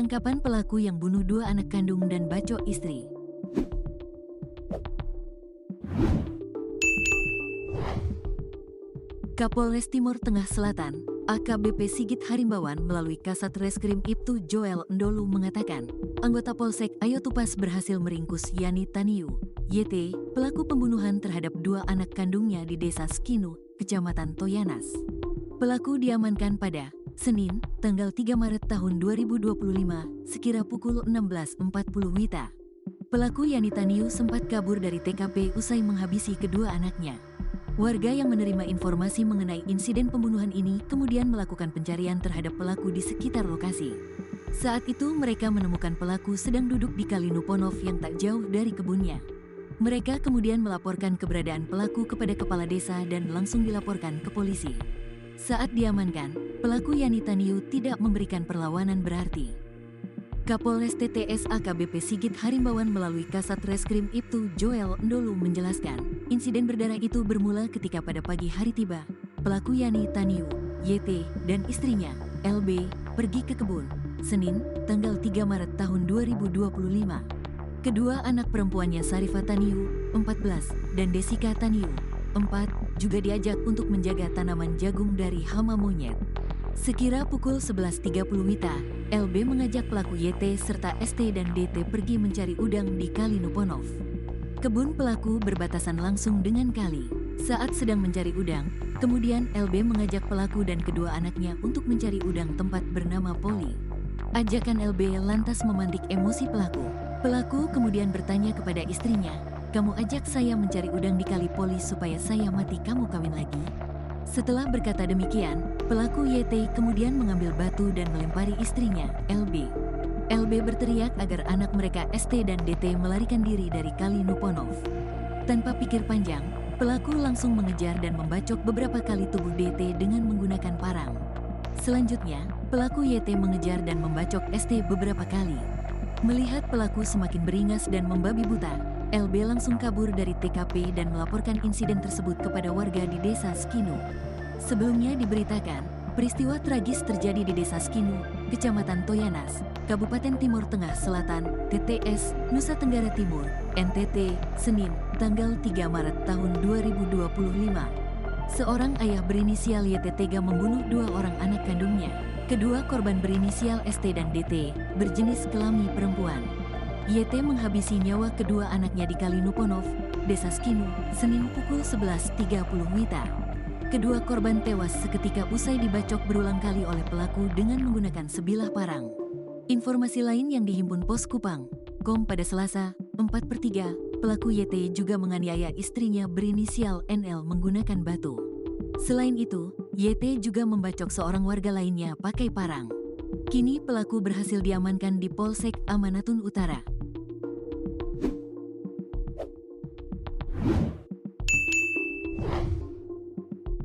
Penangkapan pelaku yang bunuh 2 anak kandung dan bacok istri. Kapolres Timur Tengah Selatan, AKBP Sigit Harimbawan melalui Kasat Reskrim Ibtu Joel Ndolu mengatakan, anggota Polsek Ayotupas berhasil meringkus Yani Taniu, YT, pelaku pembunuhan terhadap 2 anak kandungnya di Desa Skinu, Kecamatan Toyanas. Pelaku diamankan pada Senin, tanggal 3 Maret tahun 2025, sekira pukul 16.40 WITA. Pelaku Yani Taniu sempat kabur dari TKP usai menghabisi kedua anaknya. Warga yang menerima informasi mengenai insiden pembunuhan ini kemudian melakukan pencarian terhadap pelaku di sekitar lokasi. Saat itu mereka menemukan pelaku sedang duduk di Kali Nuponov yang tak jauh dari kebunnya. Mereka kemudian melaporkan keberadaan pelaku kepada kepala desa dan langsung dilaporkan ke polisi. Saat diamankan, pelaku Yani Taniu tidak memberikan perlawanan berarti. Kapolres TTS AKBP Sigit Harimbawan melalui Kasat Reskrim Ibtu Joel Ndolu menjelaskan, insiden berdarah itu bermula ketika pada pagi hari tiba, pelaku Yani Taniu, YT, dan istrinya, LB, pergi ke kebun, Senin, tanggal 3 Maret tahun 2025. Kedua anak perempuannya Sarifah Taniu, 14, dan Desika Taniu, 4, juga diajak untuk menjaga tanaman jagung dari hama monyet. Sekira pukul 11.30 WITA, LB mengajak pelaku YT serta ST dan DT pergi mencari udang di Kali Nuponov. Kebun pelaku berbatasan langsung dengan kali. Saat sedang mencari udang, kemudian LB mengajak pelaku dan kedua anaknya untuk mencari udang tempat bernama Poli. Ajakan LB lantas memantik emosi pelaku. Pelaku kemudian bertanya kepada istrinya, "Kamu ajak saya mencari udang di Kali Poli supaya saya mati kamu kawin lagi?" Setelah berkata demikian, pelaku YT kemudian mengambil batu dan melempari istrinya, LB. LB berteriak agar anak mereka ST dan DT melarikan diri dari Kali Nuponov. Tanpa pikir panjang, pelaku langsung mengejar dan membacok beberapa kali tubuh DT dengan menggunakan parang. Selanjutnya, pelaku YT mengejar dan membacok ST beberapa kali. Melihat pelaku semakin beringas dan membabi buta, LB langsung kabur dari TKP dan melaporkan insiden tersebut kepada warga di Desa Skinu. Sebelumnya diberitakan, peristiwa tragis terjadi di Desa Skinu, Kecamatan Toyanas, Kabupaten Timur Tengah Selatan, TTS, Nusa Tenggara Timur, NTT, Senin, tanggal 3 Maret tahun 2025. Seorang ayah berinisial YT tega membunuh 2 orang anak kandungnya. Kedua korban berinisial ST dan DT, berjenis kelamin perempuan. YT menghabisi nyawa kedua anaknya di Kali Nuponov, Desa Skinu, Senin pukul 11.30 WITA. Kedua korban tewas seketika usai dibacok berulang kali oleh pelaku dengan menggunakan sebilah parang. Informasi lain yang dihimpun Pos Kupang, Kom pada Selasa, 4/3, pelaku YT juga menganiaya istrinya berinisial NL menggunakan batu. Selain itu, YT juga membacok seorang warga lainnya pakai parang. Kini pelaku berhasil diamankan di Polsek Amanatun Utara.